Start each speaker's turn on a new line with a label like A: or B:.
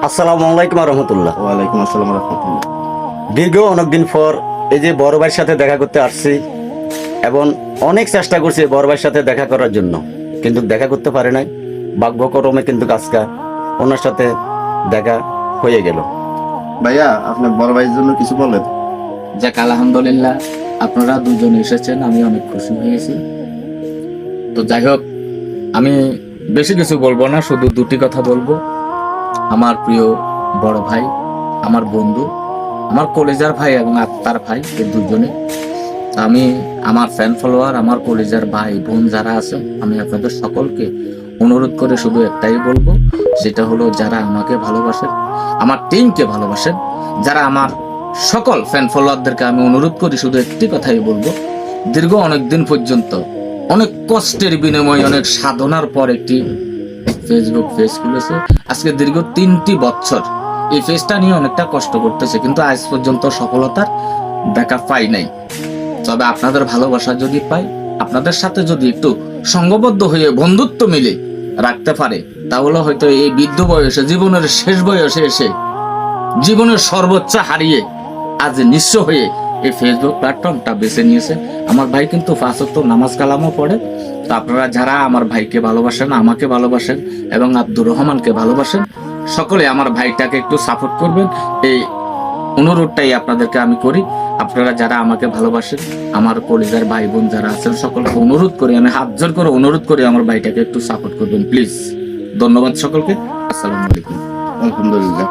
A: আসসালামু আলাইকুম রহমতুল্লাহ।
B: ওয়ালাইকুম আসসালাম রহমতুল্লাহ।
A: দীর্ঘ অনেকদিন পর এই যে বড় ভাইয়ের সাথে দেখা করতে আসছি এবং অনেক চেষ্টা করছি বড় ভাইয়ের সাথে দেখা করার জন্য, কিন্তু দেখা করতে পারে নাই। ভাগ্যক্রমে কিন্তু আজকে ওনার সাথে দেখা হয়ে গেল।
B: ভাইয়া, আপনার বড় ভাইয়ের জন্য কিছু বলেন।
C: যাক, আলহামদুলিল্লাহ, আপনারা দুজন এসেছেন, আমি অনেক খুশি হয়েছি। তো যাই হোক, আমি বেশি কিছু বলবো না, শুধু দুটি কথা বলবো। আমার প্রিয় বড় ভাই, আমার বন্ধু, আমার কলেজার ভাই এবং আত্মার ভাই, এই দুজনে। আমি আমার ফ্যান ফলোয়ার, আমার কলেজার ভাই বোন যারা আছেন, আমি আপনাদের সকলকে অনুরোধ করে শুধু একটাই বলবো, সেটা হলো যারা আমাকে ভালোবাসেন, আমার টিমকে ভালোবাসেন, যারা আমার সকল ফ্যান ফলোয়ারদেরকে আমি অনুরোধ করি শুধু একটি কথাই বলবো, দীর্ঘ অনেক দিন পর্যন্ত অনেক কষ্টের বিনিময়ে অনেক সাধনার পর একটি ফেসবুক পেজ খুলেছে। আজকে দীর্ঘ 3টি বছর এই পেজটা নিয়ে অনেকটা কষ্ট করতেছে, কিন্তু আজ পর্যন্ত সফলতার দেখা পাই নাই। তবে আপনাদের ভালোবাসা যদি পাই, আপনাদের সাথে যদি একটু সঙ্গবদ্ধ হয়ে বন্ধুত্ব মিলে রাখতে পারে, তাহলে হয়তো এই বৃদ্ধ বয়সে, জীবনের শেষ বয়সে এসে জীবনের সর্বোচ্চ হারিয়ে আজ নিঃস্ব হয়ে এই ফেসবুক প্ল্যাটফর্মটা বেছে নিয়েছে। আমার ভাই কিন্তু 5 ওয়াক্ত নামাজ কালামও পড়ে। তো আপনারা যারা আমার ভাইকে ভালোবাসেন, আমাকে ভালোবাসেন এবং আব্দুর রহমানকে ভালোবাসেন, সকলে আমার ভাইটাকে একটু সাপোর্ট করবেন, এই অনুরোধটাই আপনাদেরকে আমি করি। আপনারা যারা আমাকে ভালোবাসেন, আমার কলিজার ভাই বোন যারা আছেন, সকলকে অনুরোধ করি, আমি হাত জোর করে অনুরোধ করি, আমার ভাইটাকে একটু সাপোর্ট করবেন প্লিজ। ধন্যবাদ সকলকে। আসসালামু আলাইকুম।
B: আলহামদুলিল্লাহ।